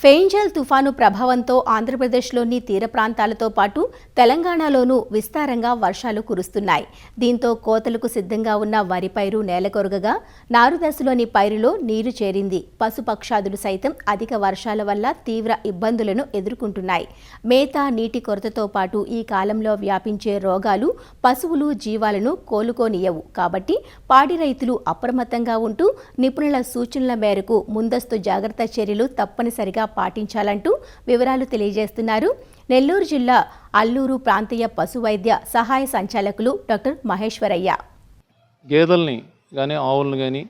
Fengal తుఫాను ప్రభావంతో ఆంధ్రప్రదేశ్లోని తీర ప్రాంతాలతో పాటు తెలంగాణలోనూ విస్తారంగా వర్షాలు కురుస్తున్నాయి. దీంతో కోతలకు సిద్ధంగా ఉన్న వరి పైరు నేలకొరగగా నారుదశలోని పైరులో నీరు చేరింది. పశుపక్షాదులు సైతం అధిక వర్షాల వల్ల తీవ్ర ఇబ్బందులను ఎదుర్కొంటున్నాయి. మేత, నీటి కొరతతో పాటు ఈ కాలంలో వ్యాపించే రోగాలు పశువులు, జీవాలను కోలుకోనియవు. కాబట్టి పాడి రైతులు అప్రమత్తంగా ఉంటూ నిపుణుల సూచనల మేరకు ముందస్తు జాగ్రత్త చర్యలు తప్పనిసరిగా పాటించాలంటూ వివరాలు తెలియజేస్తున్నారు నెల్లూరు జిల్లా అల్లూరు ప్రాంతీయ పశు వైద్య సహాయ సంచాలకులు డాక్టర్ మహేశ్వరయ్య. గేదెల్ని కానీ ఆవులను కానీ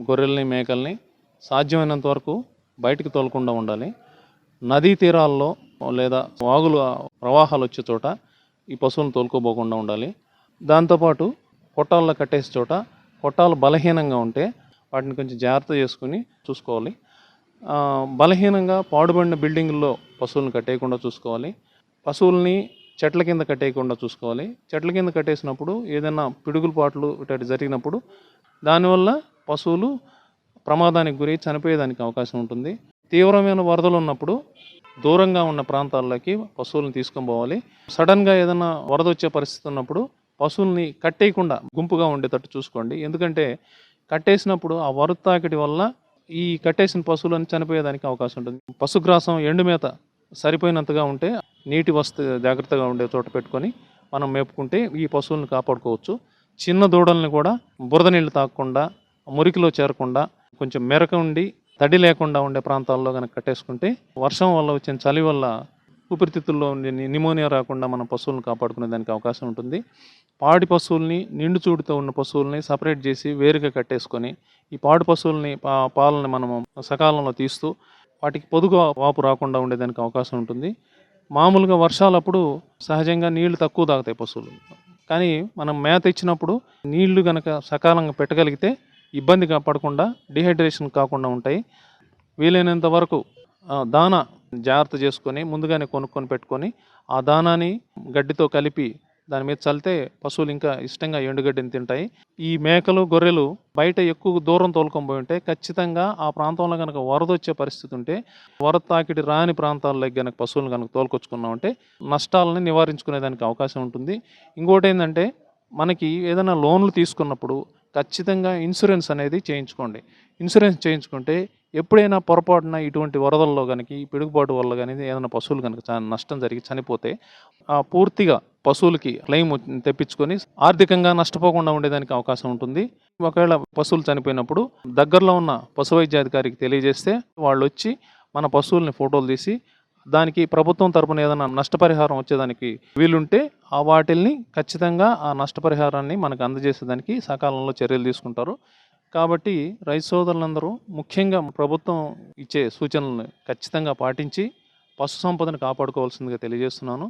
గొర్రెల్ని మేకల్ని సాధ్యమైనంత వరకు బయటకు తోలకుండా ఉండాలి. నదీ తీరాల్లో లేదా వాగులు ప్రవాహాలు వచ్చే చోట ఈ పశువులను తోలుకోబోకుండా ఉండాలి. దాంతోపాటు కొట్టాల్లో కట్టేసే చోట కొట్టాలు బలహీనంగా ఉంటే వాటిని కొంచెం జాగ్రత్త చేసుకుని చూసుకోవాలి. బలహీనంగా పాడుబడిన బిల్డింగుల్లో పశువులను కట్టేయకుండా చూసుకోవాలి. పశువుల్ని చెట్ల కింద కట్టేయకుండా చూసుకోవాలి. చెట్ల కింద కట్టేసినప్పుడు ఏదైనా పిడుగులు పాటలు ఇటు జరిగినప్పుడు దానివల్ల పశువులు ప్రమాదానికి గురి చనిపోయేదానికి అవకాశం ఉంటుంది. తీవ్రమైన వరదలు ఉన్నప్పుడు దూరంగా ఉన్న ప్రాంతాల్లోకి పశువులను తీసుకొని పోవాలి. సడన్గా ఏదైనా వరద వచ్చే పరిస్థితి ఉన్నప్పుడు పశువుల్ని కట్టేయకుండా గుంపుగా ఉండేటట్టు చూసుకోండి. ఎందుకంటే కట్టేసినప్పుడు ఆ వరద తాకిడి వల్ల ఈ కట్టేసిన పశువులను చనిపోయేదానికి అవకాశం ఉంటుంది. పశుగ్రాసం, ఎండుమేత సరిపోయినంతగా ఉంటే నీటి వస్తు జాగ్రత్తగా ఉండే చోట పెట్టుకొని మనం మేపుకుంటే ఈ పశువులను కాపాడుకోవచ్చు. చిన్న దూడల్ని కూడా బురద నీళ్ళు తాగకుండా, మురికిలో చేరకుండా, కొంచెం మెరక ఉండి తడి లేకుండా ఉండే ప్రాంతాల్లో కనుక కట్టేసుకుంటే వర్షం వల్ల వచ్చిన చలి వల్ల ఊపిరితిత్తుల్లో ఉండే నిమోనియా రాకుండా మనం పశువులను కాపాడుకునే దానికి అవకాశం ఉంటుంది. పాడి పశువుల్ని, నిండు చూడుతో ఉన్న పశువుల్ని సపరేట్ చేసి వేరుగా కట్టేసుకొని ఈ పాడి పశువుల్ని పాలని మనము సకాలంలో తీస్తూ వాటికి పొదుగు వాపు రాకుండా ఉండేదానికి అవకాశం ఉంటుంది. మామూలుగా వర్షాలప్పుడు సహజంగా నీళ్లు తక్కువ తాగుతాయి పశువులు. కానీ మనం మేత ఇచ్చినప్పుడు నీళ్లు కనుక సకాలంగా పెట్టగలిగితే ఇబ్బంది పడకుండా డిహైడ్రేషన్ కాకుండా ఉంటాయి. వీలైనంత వరకు దానా జాగ్రత్త చేసుకొని ముందుగానే కొనుక్కొని పెట్టుకొని ఆ దానాని గడ్డితో కలిపి దాని మీద చల్లితే పశువులు ఇంకా ఇష్టంగా ఎండుగడ్డిని తింటాయి. ఈ మేకలు, గొర్రెలు బయట ఎక్కువ దూరం తోలుకొని పోయి ఉంటే ఖచ్చితంగా ఆ ప్రాంతంలో కనుక వరద వచ్చే పరిస్థితి ఉంటే వరద తాకిడి రాని ప్రాంతాల్లో కనుక పశువులను కనుక తోలుకొచ్చుకున్నామంటే నష్టాలని నివారించుకునేదానికి అవకాశం ఉంటుంది. ఇంకోటి ఏంటంటే మనకి ఏదైనా లోన్లు తీసుకున్నప్పుడు ఖచ్చితంగా ఇన్సూరెన్స్ అనేది చేయించుకోండి. ఇన్సూరెన్స్ చేయించుకుంటే ఎప్పుడైనా పొరపాటున ఇటువంటి వరదల్లో కనుక ఈ పిడుగుబాటు వల్ల కానీ ఏదైనా పశువులు కనుక నష్టం జరిగి చనిపోతే పూర్తిగా పశువులకి క్లెయిమ్ తెప్పించుకొని ఆర్థికంగా నష్టపోకుండా ఉండేదానికి అవకాశం ఉంటుంది. ఒకవేళ పశువులు చనిపోయినప్పుడు దగ్గరలో ఉన్న పశు వైద్యాధికారికి తెలియజేస్తే వాళ్ళు వచ్చి మన పశువుల్ని ఫోటోలు తీసి దానికి ప్రభుత్వం తరపున ఏదైనా నష్టపరిహారం వచ్చేదానికి వీలుంటే వాటిల్ని ఖచ్చితంగా ఆ నష్టపరిహారాన్ని మనకు అందజేసేదానికి సకాలంలో చర్యలు తీసుకుంటారు. కాబట్టి రైతు సోదరులందరూ ముఖ్యంగా ప్రభుత్వం ఇచ్చే సూచనలను ఖచ్చితంగా పాటించి పశు సంపదను కాపాడుకోవాల్సిందిగా తెలియజేస్తున్నాను.